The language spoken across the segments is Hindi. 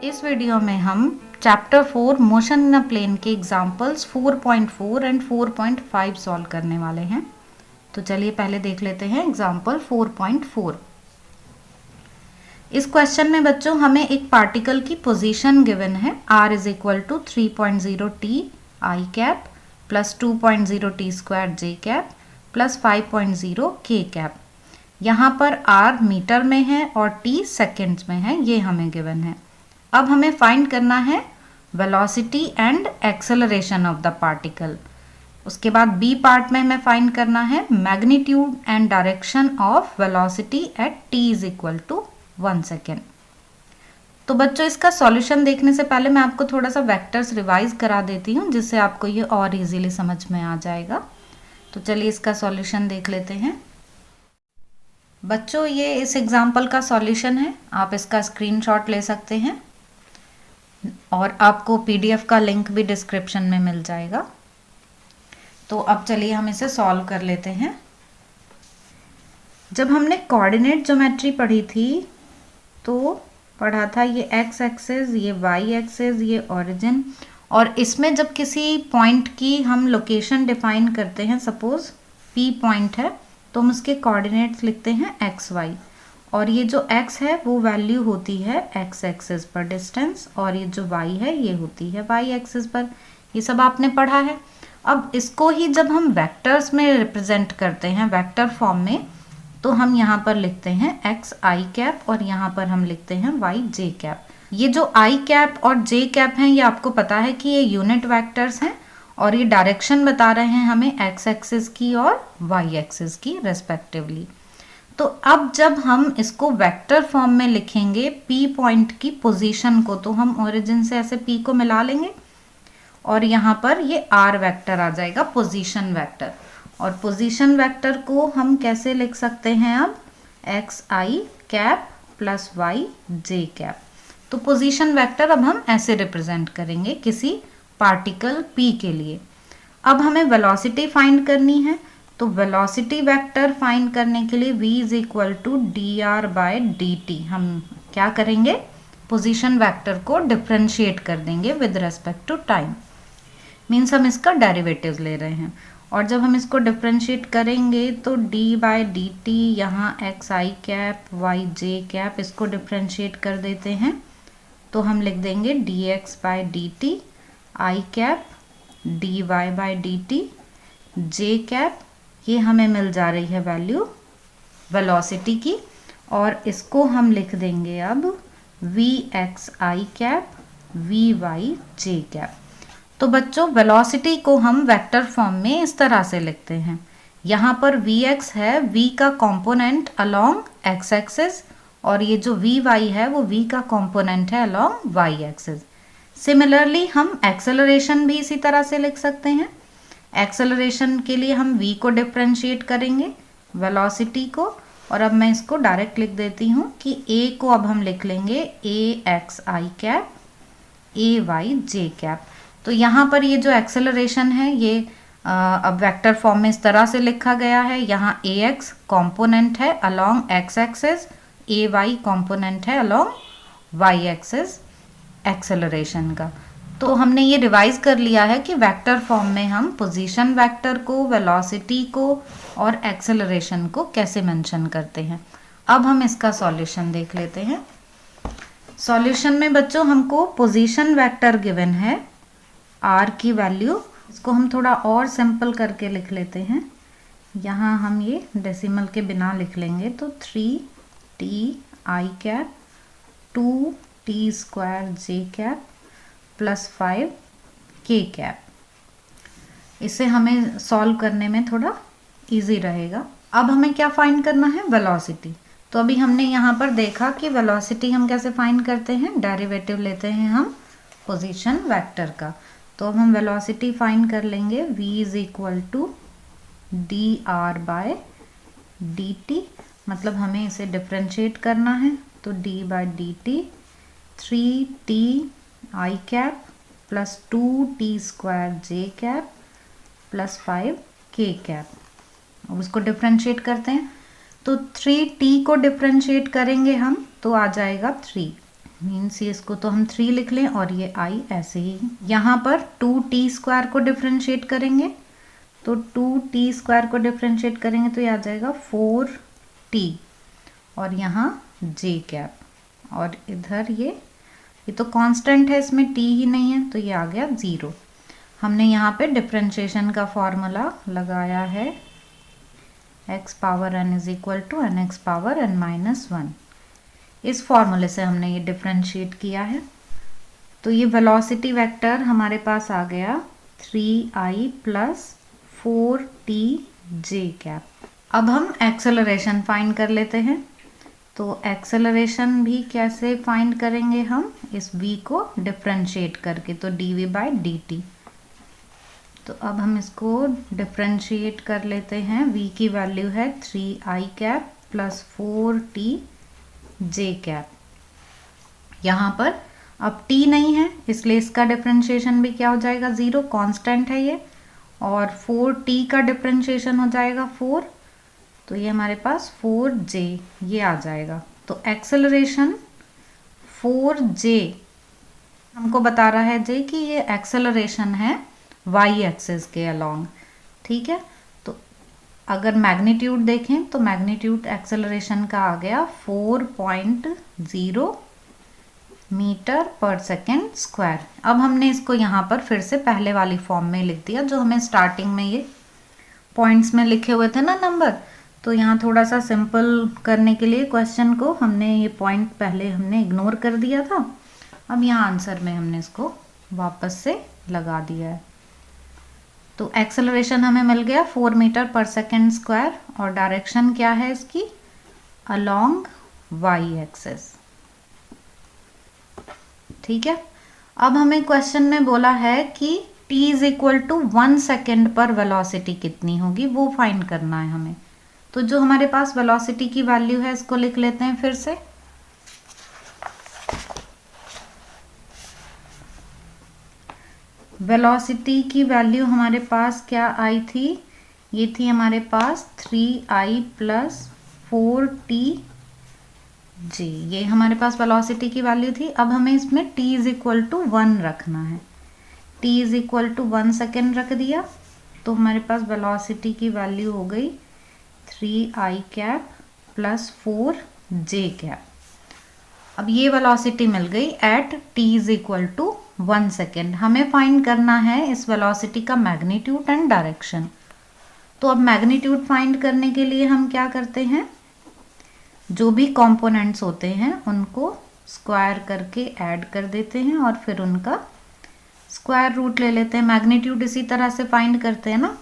इस वीडियो में हम chapter 4 motion in a plane के एग्जांपल्स 4.4 एंड 4.5 सॉल्व करने वाले हैं। तो चलिए पहले देख लेते हैं एग्जांपल 4.4। इस क्वेश्चन में बच्चों हमें एक पार्टिकल की पोजीशन गिवन है r is equal to 3.0 t i cap plus 2.0 t square j cap plus 5.0 k cap. यहाँ पर r मीटर में है और t सेकेंड्स में है, ये हमें गिवन है। अब हमें फाइंड करना है velocity and acceleration of the particle. उसके बाद बी पार्ट में हमें फाइंड करना है magnitude and direction of velocity at t is equal to 1 second. तो बच्चों इसका सॉल्यूशन देखने से पहले मैं आपको थोड़ा सा वेक्टर्स रिवाइज करा देती हूँ, जिससे आपको ये और इजीली समझ में आ जाएगा। तो चलिए इसका सॉल्यूशन देख लेते हैं। बच्चों ये इस एग्जाम्पल का सॉल्यूशन है, आप इसका स्क्रीनशॉट ले सकते हैं और आपको पीडीएफ का लिंक भी डिस्क्रिप्शन में मिल जाएगा। तो अब चलिए हम इसे सॉल्व कर लेते हैं। जब हमने कोऑर्डिनेट ज्योमेट्री पढ़ी थी तो पढ़ा था ये एक्स एक्सिस, ये वाई एक्सिस, ये ओरिजिन, और इसमें जब किसी पॉइंट की हम लोकेशन डिफाइन करते हैं, सपोज पी पॉइंट है तो हम उसके कोऑर्डिनेट्स लिखते हैं एक्स वाई, और ये जो x है वो वैल्यू होती है x एक्सिस पर डिस्टेंस, और ये जो y है ये होती है y एक्सिस पर। ये सब आपने पढ़ा है। अब इसको ही जब हम वेक्टर्स में रिप्रेजेंट करते हैं वेक्टर फॉर्म में, तो हम यहाँ पर लिखते हैं x i कैप और यहाँ पर हम लिखते हैं y j कैप। ये जो i कैप और j कैप हैं ये आपको पता है कि ये यूनिट वेक्टर्स हैं और ये डायरेक्शन बता रहे हैं हमें x एक्सिस की और y एक्सिस की रेस्पेक्टिवली। तो अब जब हम इसको वेक्टर फॉर्म में लिखेंगे P पॉइंट की पोजीशन को, तो हम ओरिजिन से ऐसे P को मिला लेंगे और यहाँ पर ये R वेक्टर आ जाएगा, पोजीशन वेक्टर। और पोजीशन वेक्टर को हम कैसे लिख सकते हैं अब, x i cap plus y j cap. तो पोजीशन वेक्टर अब हम ऐसे रिप्रेजेंट करेंगे किसी पार्टिकल P के लिए। अब हमें वेलोसिटी फाइंड करनी है, तो वेलोसिटी वेक्टर फाइंड करने के लिए v is equal to d r by d t हम क्या करेंगे, पोजीशन वेक्टर को डिफरेंशिएट कर देंगे with respect to time. Means हम इसका डेरिवेटिव ले रहे हैं, और जब हम इसको डिफरेंशिएट करेंगे तो d बाय डी टी, यहाँ x i cap y j cap, इसको डिफरेंशिएट कर देते हैं तो हम लिख देंगे d x by d t i cap d y by d t j cap. ये हमें मिल जा रही है वैल्यू वेलोसिटी की, और इसको हम लिख देंगे अब v x i cap v y j cap. तो बच्चों वेलोसिटी को हम वेक्टर फॉर्म में इस तरह से लिखते हैं। यहाँ पर वी एक्स है v का कंपोनेंट अलोंग एक्स एक्सिस, और ये जो वी वाई है वो v का कंपोनेंट है अलोंग वाई एक्सिस। सिमिलरली हम एक्सेलरेशन भी इसी तरह से लिख सकते हैं। एक्सेलरेशन के लिए हम v को डिफरेंशिएट करेंगे वेलोसिटी को, और अब मैं इसको डायरेक्ट लिख देती हूँ कि a को अब हम लिख लेंगे a x i cap a y j cap. तो यहाँ पर ये जो एक्सेलरेशन है ये अब वेक्टर फॉर्म में इस तरह से लिखा गया है। यहाँ a x कॉम्पोनेंट है along x axis, a y component है अलोंग y एक्सिस एक्सेलरेशन का। तो हमने ये रिवाइज कर लिया है कि वेक्टर फॉर्म में हम पोजीशन वेक्टर को, वेलोसिटी को और एक्सेलरेशन को कैसे मेंशन करते हैं। अब हम इसका सॉल्यूशन देख लेते हैं। सॉल्यूशन में बच्चों हमको पोजीशन वेक्टर गिवन है r की वैल्यू, इसको हम थोड़ा और सिंपल करके लिख लेते हैं। यहाँ हम ये डेसिमल के बिना लिख लेंगे, तो 3t i cap 2t square j cap plus 5 k cap. इसे हमें सॉल्व करने में थोड़ा इजी रहेगा। अब हमें क्या फाइंड करना है, वेलोसिटी। तो अभी हमने यहाँ पर देखा कि वेलोसिटी हम कैसे फाइंड करते हैं, डेरिवेटिव लेते हैं हम पोजीशन वेक्टर का। तो अब हम वेलोसिटी फाइंड कर लेंगे v is equal to d r by d t, मतलब हमें इसे डिफरेंशिएट करना है, तो d by d t 3t i cap plus 2t square j cap plus 5 k cap. अब उसको डिफरेंशिएट करते हैं, तो 3t को डिफरेंशिएट करेंगे हम तो आ जाएगा 3। मीन्स ये इसको तो हम 3 लिख लें और ये i ऐसे ही। यहाँ पर 2t² को डिफ्रेंशिएट करेंगे तो 2t² को डिफ्रेंशिएट करेंगे तो ये आ जाएगा 4t और यहाँ j कैप और इधर ये तो कांस्टेंट है, इसमें t ही नहीं है तो ये आ गया 0। हमने यहाँ पे डिफ्रेंशिएशन का फॉर्मूला लगाया है x power n is equal to nx power n minus 1। इस फॉर्मूले से हमने ये डिफ्रेंशिएट किया है। तो ये वेलोसिटी वेक्टर हमारे पास आ गया 3i प्लस 4tj कैप। अब हम एक्सेलरेशन फाइंड कर लेते हैं। तो एक्सेलरेशन भी कैसे फाइंड करेंगे हम, इस v को डिफ्रेंशिएट करके, तो dv बाई dt। तो अब हम इसको डिफ्रेंशिएट कर लेते हैं। v की वैल्यू है 3i cap plus 4tj cap. यहाँ पर अब t नहीं है इसलिए इसका डिफ्रेंशिएशन भी क्या हो जाएगा 0, कांस्टेंट है ये, और 4t का डिफ्रेंशिएशन हो जाएगा 4, तो ये हमारे पास 4j ये आ जाएगा। तो एक्सेलरेशन 4j हमको बता रहा है j कि ये एक्सेलरेशन है y एक्सिस के अलोंग, ठीक है। तो अगर मैग्नीट्यूड देखें तो मैग्नीट्यूड एक्सेलरेशन का आ गया 4.0 मीटर पर सेकेंड स्क्वायर। अब हमने इसको यहाँ पर फिर से पहले वाली फॉर्म में लिख दिया जो हमें स्टार्टिंग में ये पॉइंट्स में लिखे हुए थे ना नंबर। तो यहाँ थोड़ा सा सिंपल करने के लिए क्वेश्चन को हमने ये पॉइंट पहले हमने इग्नोर कर दिया था, अब यहाँ आंसर में हमने इसको वापस से लगा दिया है। तो एक्सेलरेशन हमें मिल गया 4 मीटर पर सेकेंड स्क्वायर और डायरेक्शन क्या है इसकी, अलोंग y एक्सिस, ठीक है। अब हमें क्वेश्चन में बोला है कि t is equal to 1 second पर वेलोसिटी कितनी होगी वो फाइंड करना है हमें। तो जो हमारे पास वेलोसिटी की वैल्यू है इसको लिख लेते हैं फिर से। वेलोसिटी की वैल्यू हमारे पास क्या आई थी, ये थी हमारे पास 3i प्लस 4tj, ये हमारे पास वेलोसिटी की वैल्यू थी। अब हमें इसमें t इज इक्वल टू 1 रखना है, t is equal to 1 second रख दिया तो हमारे पास वेलोसिटी की वैल्यू हो गई 3i cap plus 4j cap. अब ये वेलोसिटी मिल गई at t is equal to 1 second. हमें फाइंड करना है इस वेलोसिटी का मैग्नीट्यूड एंड डायरेक्शन। तो अब मैग्नीट्यूड फाइंड करने के लिए हम क्या करते हैं, जो भी कंपोनेंट्स होते हैं उनको स्क्वायर करके ऐड कर देते हैं और फिर उनका स्क्वायर रूट ले लेते हैं। मैग्नीट्यूड इसी तरह से फाइंड करते हैं ना।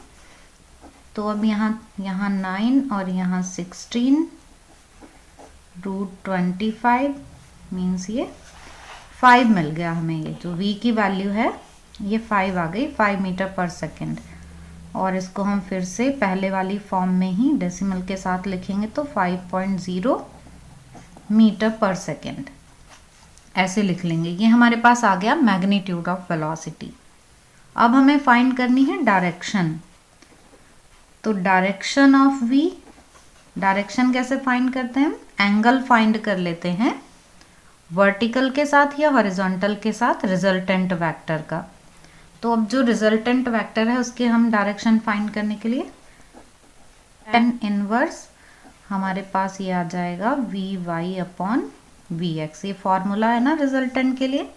तो अब यहाँ 9 और यहाँ 16 रूट 25 मीन्स ये 5 मिल गया हमें। ये जो v की वैल्यू है ये 5 आ गई, 5 मीटर पर सेकेंड। और इसको हम फिर से पहले वाली फॉर्म में ही डेसिमल के साथ लिखेंगे तो 5.0 मीटर पर सेकेंड ऐसे लिख लेंगे। ये हमारे पास आ गया मैग्नीट्यूड ऑफ वेलोसिटी। अब हमें फाइंड करनी है डायरेक्शन। तो डायरेक्शन ऑफ v, डायरेक्शन कैसे फाइंड करते हैं, एंगल फाइंड कर लेते हैं वर्टिकल के साथ या हॉरिजॉन्टल के साथ रिजल्टेंट वेक्टर का। तो अब जो रिजल्टेंट वेक्टर है उसके हम डायरेक्शन फाइंड करने के लिए tan इनवर्स हमारे पास ये आ जाएगा vy अपॉन vx। ये फॉर्मूला है ना रिजल्टेंट के लिए,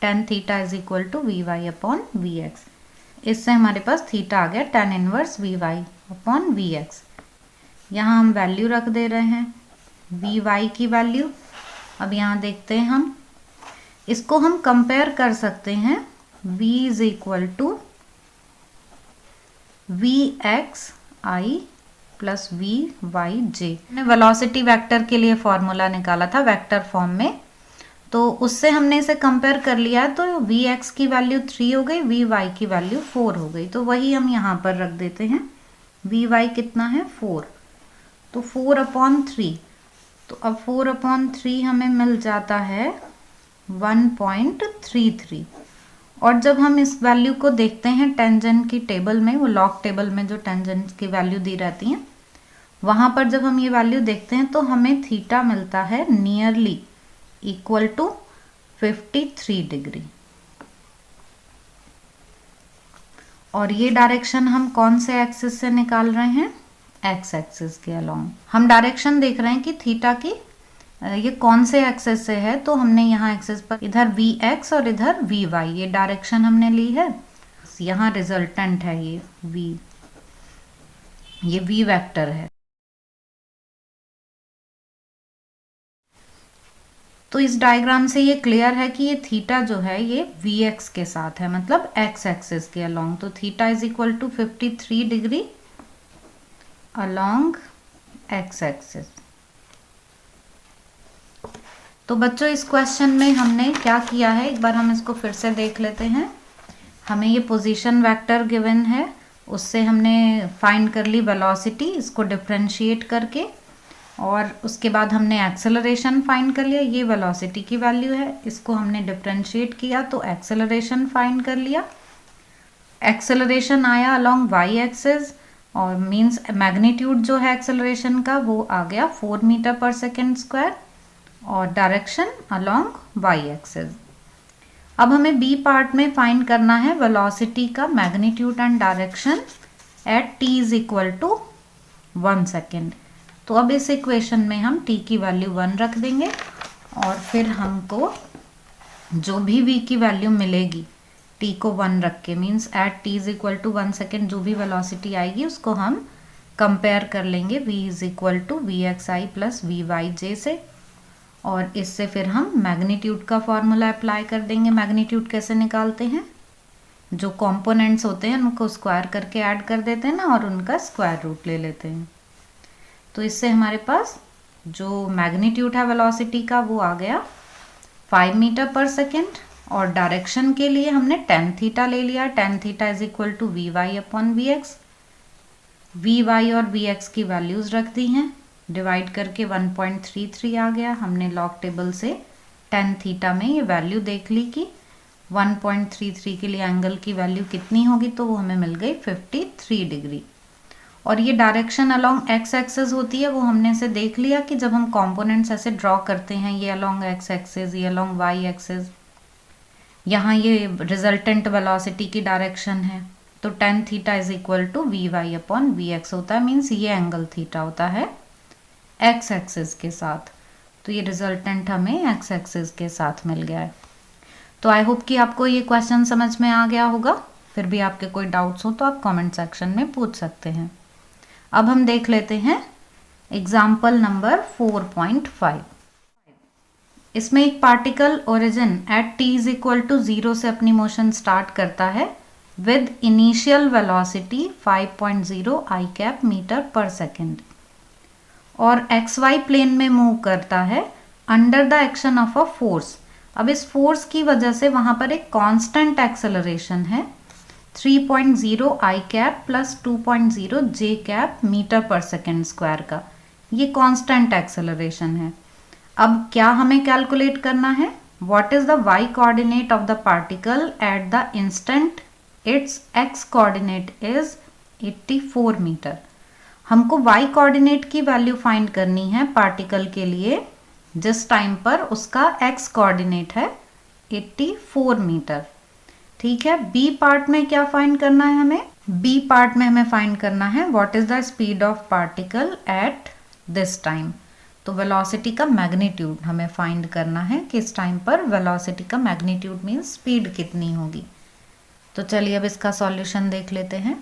tan theta is equal to vy upon vx। इससे हमारे पास थीटा आ गया tan inverse vy upon vx। यहाँ हम वैल्यू रख दे रहे हैं vy की वैल्यू। अब यहाँ देखते हैं हम इसको हम कंपेयर कर सकते हैं v is equal to vxi plus vyj। हमने वेलोसिटी वेक्टर के लिए फॉर्मूला निकाला था वेक्टर फॉर्म में, तो उससे हमने इसे कंपेयर कर लिया तो vx की वैल्यू 3 हो गई, vy की वैल्यू 4 हो गई। तो वही हम यहाँ पर रख देते हैं, vy कितना है 4, तो 4/3। तो अब 4/3 हमें मिल जाता है 1.33। और जब हम इस वैल्यू को देखते हैं टेंजेंट की टेबल में, वो लॉग टेबल में जो टेंजेंट की वैल्यू दी रहती हैं वहाँ पर जब हम ये वैल्यू देखते हैं तो हमें थीटा मिलता है नियरली इक्वल टू 53 डिग्री। और ये डायरेक्शन हम कौन से एक्सिस से निकाल रहे हैं? एक्स एक्सिस के अलोंग। हम डायरेक्शन देख रहे हैं कि थीटा की ये कौन से एक्सिस से है, तो हमने यहाँ एक्सिस पर इधर वी एक्स और इधर वी वाई ये डायरेक्शन हमने ली है। यहाँ रिजल्टेंट है ये वी वेक्टर है। तो इस डायग्राम से ये क्लियर है कि ये थीटा जो है ये वी एक्स के साथ है, मतलब एक्स एक्सिस के अलोंग। तो theta is equal to 53 degree along x axis. तो बच्चों इस क्वेश्चन में हमने क्या किया है, एक बार हम इसको फिर से देख लेते हैं। हमें ये पोजीशन वेक्टर गिवन है, उससे हमने फाइंड कर ली वेलोसिटी, इसको डिफरेंशिएट करके, और उसके बाद हमने एक्सेलरेशन फाइंड कर लिया। ये वेलोसिटी की वैल्यू है, इसको हमने डिफरेंशिएट किया तो एक्सेलरेशन फाइंड कर लिया। एक्सेलरेशन आया अलोंग वाई एक्सिस, और मींस मैग्नीट्यूड जो है एक्सेलरेशन का वो आ गया 4 मीटर पर सेकेंड स्क्वायर, और डायरेक्शन अलोंग वाई एक्सिस। अब हमें बी पार्ट में फाइंड करना है वेलोसिटी का magnitude and direction at t is equal to 1 second. तो अब इस इक्वेशन में हम t की वैल्यू 1 रख देंगे, और फिर हमको जो भी v की वैल्यू मिलेगी t को 1 रख के, means at t is equal to 1 second जो भी वेलोसिटी आएगी उसको हम कंपेयर कर लेंगे v is equal to v x i plus v y j से, और इससे फिर हम मैग्नीट्यूड का फॉर्मूला अप्लाई कर देंगे। मैग्नीट्यूड कैसे निकालते हैं? जो कंपोनेंट्स होते हैं उनको स्क्वायर करके ऐड कर देते हैं ना, और उनका स्क्वायर रूट ले लेते हैं। तो इससे हमारे पास जो मैग्नीट्यूड है वेलोसिटी का वो आ गया 5 मीटर पर सेकेंड, और डायरेक्शन के लिए हमने tan थीटा ले लिया। tan theta is equal to v y upon v x. V y और वी एक्स की वैल्यूज रख दी हैं, डिवाइड करके 1.33 आ गया। हमने लॉग टेबल से tan थीटा में ये वैल्यू देख ली कि 1.33 के लिए एंगल की वैल्यू कितनी होगी, तो वो हमें मिल गई 53 डिग्री। और ये डायरेक्शन अलोंग एक्स एक्सिस होती है, वो हमने से देख लिया कि जब हम कंपोनेंट्स ऐसे ड्रॉ करते हैं, ये अलोंग एक्स एक्सिस, ये अलोंग वाई एक्सिस, यहाँ ये रिजल्टेंट वेलोसिटी की डायरेक्शन है, तो tan theta is equal to v y upon v x होता है। मीन्स ये एंगल थीटा होता है एक्स एक्सिस के साथ। तो ये रिजल्टेंट हमें एक्स एक्सिस के साथ मिल गया है। तो आई होप कि आपको ये क्वेश्चन समझ में आ गया होगा। फिर भी आपके कोई डाउट्स हो तो आप कमेंट सेक्शन में पूछ सकते हैं। अब हम देख लेते हैं एग्जाम्पल नंबर 4.5। इसमें एक particle origin at t is equal to 0 से अपनी मोशन स्टार्ट करता है with initial velocity 5.0 i cap meter पर सेकेंड, और XY प्लेन में मूव करता है under the action of a force. अब इस फोर्स की वजह से वहां पर एक कांस्टेंट एक्सेलरेशन है 3.0 आई कैप प्लस 2.0 जे कैप मीटर पर सेकेंड स्क्वायर का। ये कांस्टेंट एक्सेलरेशन है। अब क्या हमें कैलकुलेट करना है? What is the y coordinate of the particle at the instant it's x coordinate is 84 meter. हमको y कोऑर्डिनेट की वैल्यू फाइंड करनी है पार्टिकल के लिए जिस टाइम पर उसका x कोऑर्डिनेट है 84 मीटर। ठीक है, b पार्ट में क्या फाइंड करना है हमें? b पार्ट में हमें फाइंड करना है what is the speed of particle at this time. तो वेलोसिटी का मैग्नीट्यूड हमें फाइंड करना है कि इस टाइम पर वेलोसिटी का मैग्नीट्यूड मीन्स स्पीड कितनी होगी। तो चलिए अब इसका सॉल्यूशन देख लेते हैं।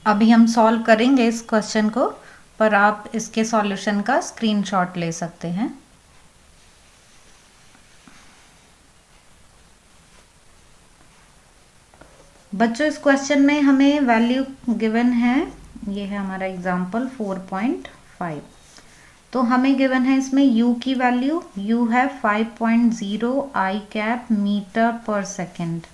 अभी हम सॉल्व करेंगे इस क्वेश्चन को, पर आप इसके सॉल्यूशन का स्क्रीनशॉट ले सकते हैं। बच्चों इस क्वेश्चन में हमें वैल्यू गिवन है, ये है हमारा एग्जाम्पल 4.5। तो हमें गिवन है इसमें u की वैल्यू, u है 5.0 आई कैप मीटर पर सेकेंड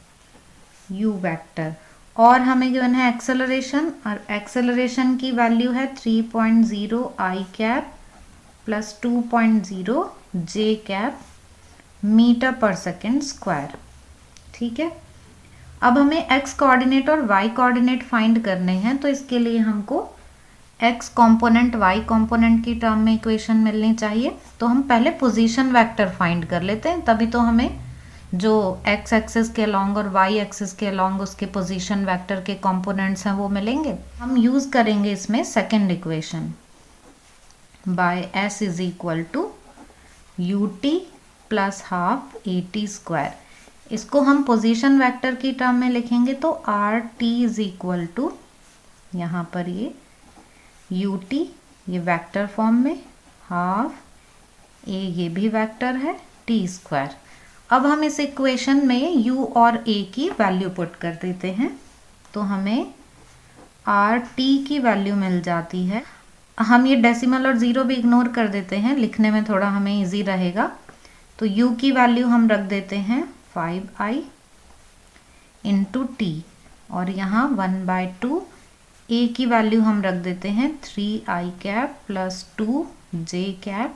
u वेक्टर, और हमें गिवन है एक्सेलरेशन, और एक्सेलरेशन की वैल्यू है 3.0 आई कैप प्लस 2.0 जे कैप मीटर पर सेकेंड स्क्वायर। ठीक है, अब हमें x कोऑर्डिनेट और y कोऑर्डिनेट फाइंड करने हैं, तो इसके लिए हमको एक्स कंपोनेंट वाई कंपोनेंट की टर्म में इक्वेशन मिलनी चाहिए, तो हम पहले पोजीशन वेक्टर फाइंड कर लेते हैं, तभी तो हमें जो एक्स एक्सिस के अलॉन्ग और वाई एक्सिस के अलॉन्ग उसके पोजीशन वेक्टर के कंपोनेंट्स हैं वो मिलेंगे। हम यूज करेंगे इसमें second equation, by s is equal to u t plus half a t square. इसको हम पोजीशन वेक्टर की टर्म में लिखेंगे तो r t is equal to, यहाँ पर ये ut ये वेक्टर फॉर्म में, हाफ a ये भी वेक्टर है, t स्क्वायर। अब हम इस इक्वेशन में u और a की वैल्यू पुट कर देते हैं, तो हमें rt की वैल्यू मिल जाती है। हम ये डेसिमल और ज़ीरो भी इग्नोर कर देते हैं, लिखने में थोड़ा हमें इजी रहेगा। तो u की वैल्यू हम रख देते हैं 5i इंटू टी, और यहाँ 1/2 a की वैल्यू हम रख देते हैं 3i cap plus 2j cap,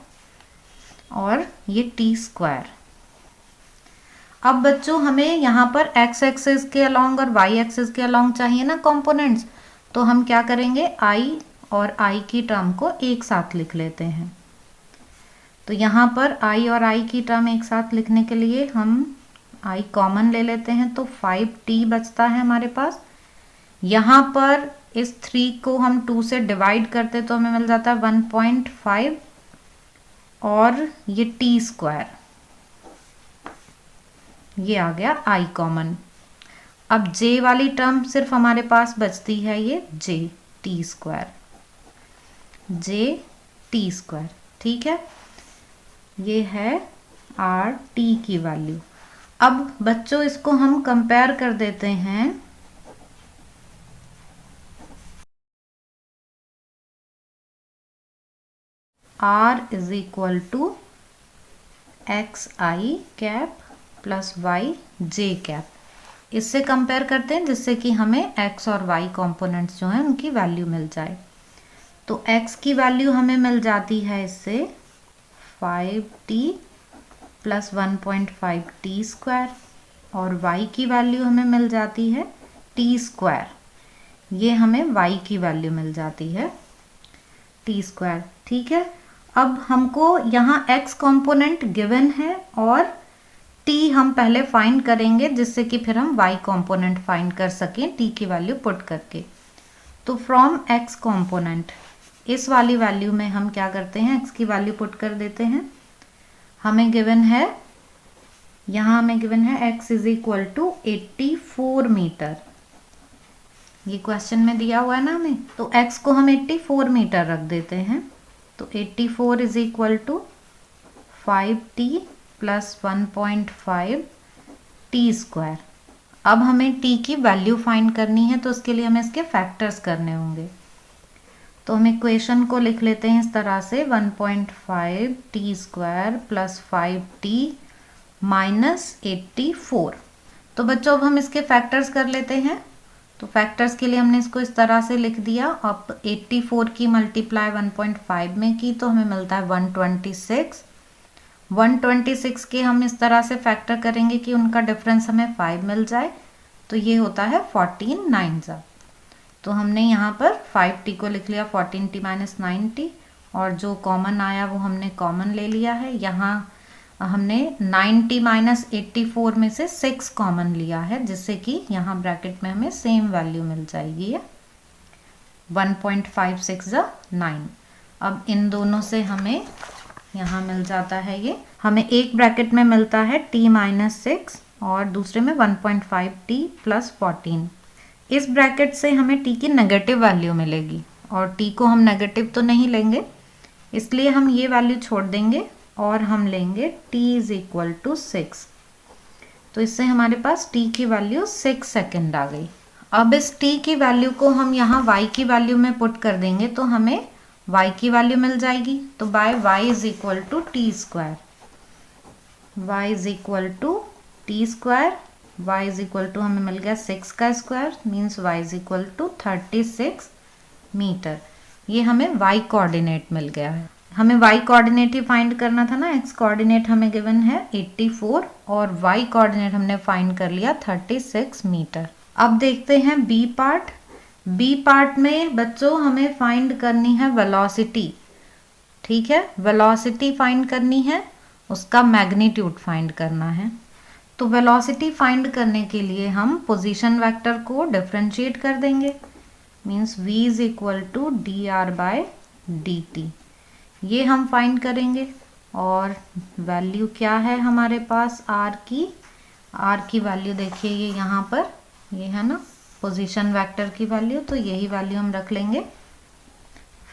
और ये t स्क्वायर। अब बच्चों हमें यहाँ पर x एक्सिस के अलॉन्ग और y एक्सिस के अलॉन्ग चाहिए ना कंपोनेंट्स, तो हम क्या करेंगे i और i की टर्म को एक साथ लिख लेते हैं। तो यहाँ पर i और i की टर्म एक साथ लिखने के लिए हम i कॉमन ले लेते हैं, तो 5t बचता है हमारे पास। यहाँ पर इस 3 को हम 2 से डिवाइड करते तो हमें मिल जाता है 1.5, और ये t स्क्वायर, ये आ गया i कॉमन। अब j वाली टर्म सिर्फ हमारे पास बचती है ये j t square, j t square, ठीक है। ये है r t की वैल्यू। अब बच्चों इसको हम कंपेयर कर देते हैं r is equal to x i cap plus y j cap. इससे कंपेयर करते हैं जिससे कि हमें x और y कंपोनेंट्स जो हैं उनकी वैल्यू मिल जाए। तो x की वैल्यू हमें मिल जाती है इससे 5t प्लस 1.5t स्क्वायर, और y की वैल्यू हमें मिल जाती है t स्क्वायर, ये हमें y की वैल्यू मिल जाती है t स्क्वायर, ठीक है। अब हमको यहाँ x कंपोनेंट गिवन है और t हम पहले फाइंड करेंगे जिससे कि फिर हम y कंपोनेंट फाइंड कर सकें t की वैल्यू पुट करके। तो फ्रॉम x कंपोनेंट इस वाली वैल्यू में हम क्या करते हैं, x की वैल्यू पुट कर देते हैं। हमें गिवन है, यहाँ हमें गिवन है x is equal to 84 meter, ये क्वेश्चन में दिया हुआ है ना हमें, तो x को हम 84 मीटर रख देते हैं। तो 84 is equal to 5t plus 1.5 t square. अब हमें t की वैल्यू फाइंड करनी है, तो उसके लिए हमें इसके फैक्टर्स करने होंगे। तो हम इक्वेशन को लिख लेते हैं इस तरह से 1.5 t square plus 5t minus 84। तो बच्चों अब हम इसके फैक्टर्स कर लेते हैं। तो फैक्टर्स के लिए हमने इसको इस तरह से लिख दिया। अब 84 की मल्टीप्लाई 1.5 में की तो हमें मिलता है 126। 126 के हम इस तरह से फैक्टर करेंगे कि उनका डिफरेंस हमें 5 मिल जाए, तो ये होता है 14 9 जा। तो हमने यहाँ पर 5t को लिख लिया 14t माइनस 9t, और जो कॉमन आया वो हमने कॉमन ले लिया है। यहाँ हमने 9t माइनस 84 में से 6 कॉमन लिया है, जिससे कि यहाँ ब्रैकेट में हमें सेम वैल्यू मिल जाएगी, ये 1.56 जा 9। अब इन दोनों से हमें यहाँ मिल जाता है, ये हमें एक ब्रैकेट में मिलता है t माइनस 6 और दूसरे में 1.5t प्लस 14। इस ब्रैकेट से हमें t की नेगेटिव वैल्यू मिलेगी, और t को हम नेगेटिव तो नहीं लेंगे, इसलिए हम ये वैल्यू छोड़ देंगे और हम लेंगे t इज इक्वल टू 6। तो इससे हमारे पास t की वैल्यू 6 सेकेंड आ गई। अब इस t की वैल्यू को हम यहाँ y की वैल्यू में पुट कर देंगे तो हमें y की वैल्यू मिल जाएगी। तो by y is equal to t square, y is equal to t square, y is equal to हमें मिल गया 6 का square, means y is equal to 36 meter. ये हमें y कोऑर्डिनेट मिल गया है। हमें y कोऑर्डिनेट ही फाइंड करना था ना, x कोऑर्डिनेट हमें गिवन है 84 और y कोऑर्डिनेट हमने फाइंड कर लिया 36 मीटर। अब देखते हैं b पार्ट। बी पार्ट में बच्चों हमें फाइंड करनी है वेलोसिटी, ठीक है, वेलोसिटी फाइंड करनी है, उसका मैग्नीट्यूड फाइंड करना है। तो वेलोसिटी फाइंड करने के लिए हम पोजीशन वेक्टर को डिफरेंशिएट कर देंगे, means v is equal to d r by d t, ये हम फाइंड करेंगे। और वैल्यू क्या है हमारे पास r की वैल्यू देखिए ये यहाँ पर ये है ना पोजीशन वेक्टर की वैल्यू, तो यही वैल्यू हम रख लेंगे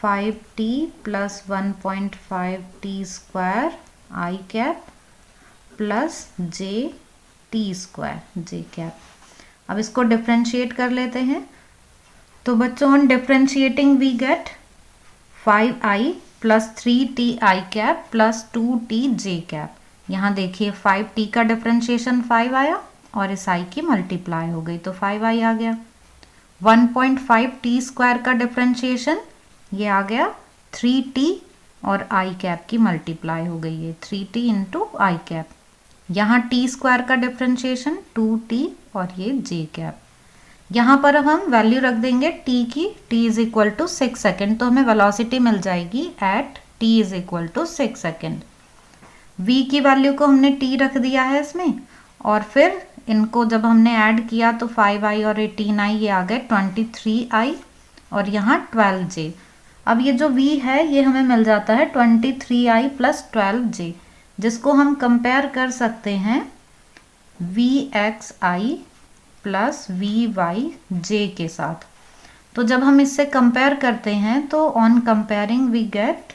5t plus 1.5t square i cap plus j t square j cap. अब इसको डिफरेंशिएट कर लेते हैं। तो बच्चों on differentiating we get 5i plus 3t i cap plus 2t j cap. यहाँ देखिए 5t का डिफरेंशिएशन 5 आया और इस i की मल्टीप्लाई हो गई तो 5i आ गया। 1.5t स्क्वायर का डिफरेंशिएशन ये आ गया 3t और आई कैप की मल्टीप्लाई हो गई है 3t इंटू आई कैप। यहाँ t स्क्वायर का डिफरेंशिएशन 2t और ये j कैप। यहाँ पर अब हम वैल्यू रख देंगे t की, t is equal to 6 second, तो हमें वेलोसिटी मिल जाएगी at t is equal to 6 second. v की वैल्यू को हमने t रख दिया है इसमें, और फिर इनको जब हमने ऐड किया तो 5i और 18i ये आ गए 23i और यहाँ 12j। अब ये जो v है ये हमें मिल जाता है 23i प्लस 12j, जिसको हम कंपेयर कर सकते हैं vxi प्लस vyj के साथ। तो जब हम इससे कंपेयर करते हैं तो on comparing we get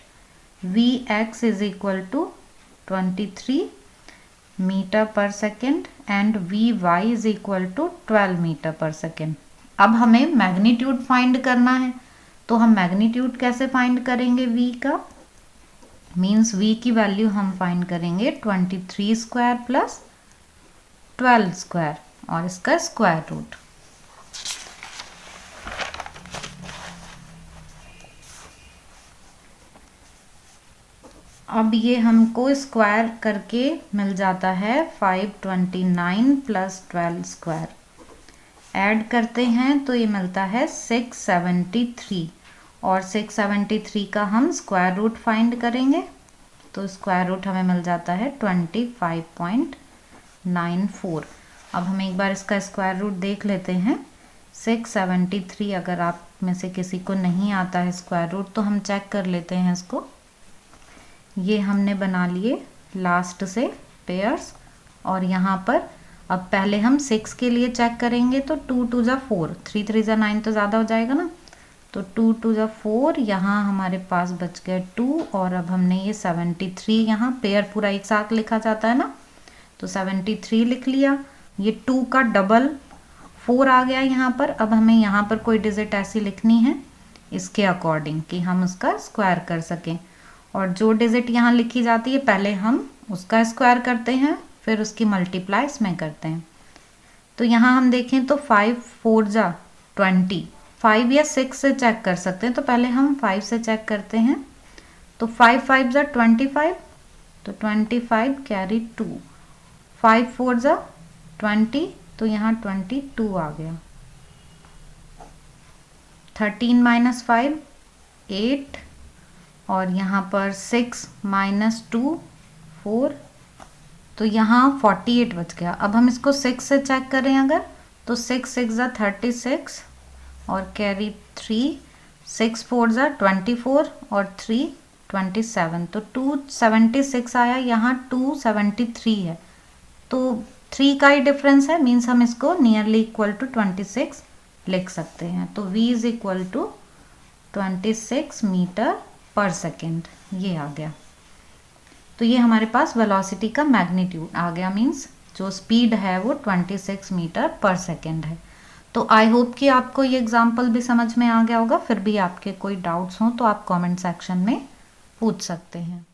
vx is equal to 23 metre पर second and vy is equal to 12 metre पर सेकेंड। अब हमें मैग्नीट्यूड फाइंड करना है, तो हम मैग्नीट्यूड कैसे फाइंड करेंगे v का, मीन्स v की वैल्यू हम फाइंड करेंगे 23 स्क्वायर प्लस 12 स्क्वायर और इसका स्क्वायर रूट। अब ये हमको स्क्वायर करके मिल जाता है 529 प्लस 12 स्क्वायर। ऐड करते हैं तो ये मिलता है 673 और 673 का हम स्क्वायर रूट फाइंड करेंगे तो स्क्वायर रूट हमें मिल जाता है 25.94। अब हम एक बार इसका स्क्वायर रूट देख लेते हैं। 673 अगर आप में से किसी को नहीं आता है स्क्वायर रूट तो हम चेक कर लेते हैं इसको। ये हमने बना लिए लास्ट से पेयर्स, और यहाँ पर अब पहले हम 6 के लिए चेक करेंगे तो 2 2 जा 4, 3 3 जा 9 तो ज़्यादा हो जाएगा ना, तो 2 2 जा 4, यहाँ हमारे पास बच गए 2 और अब हमने ये 73 यहाँ पेयर पूरा एक साथ लिखा जाता है ना, तो 73 लिख लिया। ये 2 का डबल 4 आ गया यहाँ पर। अब हमें यहाँ पर कोई डिजिट ऐसी लिखनी है इसके अकॉर्डिंग कि हम उसका स्क्वायर कर सकें, और जो डिजिट यहाँ लिखी जाती है पहले हम उसका स्क्वायर करते हैं फिर उसकी मल्टीप्लाई इसमें करते हैं। तो यहाँ हम देखें तो 5 4 जा 20, 5 या 6 से चेक कर सकते हैं, तो पहले हम 5 से चेक करते हैं। तो 5 5 जा 25, तो 25 कैरी 2, 5 4 जा 20, तो यहाँ 22 आ गया। 13 माइनस 5 8 और यहाँ पर 6 माइनस 2 4, तो यहाँ 48 बच गया। अब हम इसको 6 से चेक करें अगर, तो 6 6 जा 36 और कैरी 3, 6 4 जा 24 और 3 27, तो 276 आया। यहाँ 273 है तो 3 का ही डिफरेंस है, मीन्स हम इसको नियरली इक्वल टू 26 लिख सकते हैं। तो v is equal to 26 meter पर सेकेंड, ये आ गया। तो ये हमारे पास वेलोसिटी का मैग्नीट्यूड आ गया, मीन्स जो स्पीड है वो 26 मीटर पर सेकेंड है। तो आई होप कि आपको ये एग्जाम्पल भी समझ में आ गया होगा। फिर भी आपके कोई डाउट्स हों तो आप कमेंट सेक्शन में पूछ सकते हैं।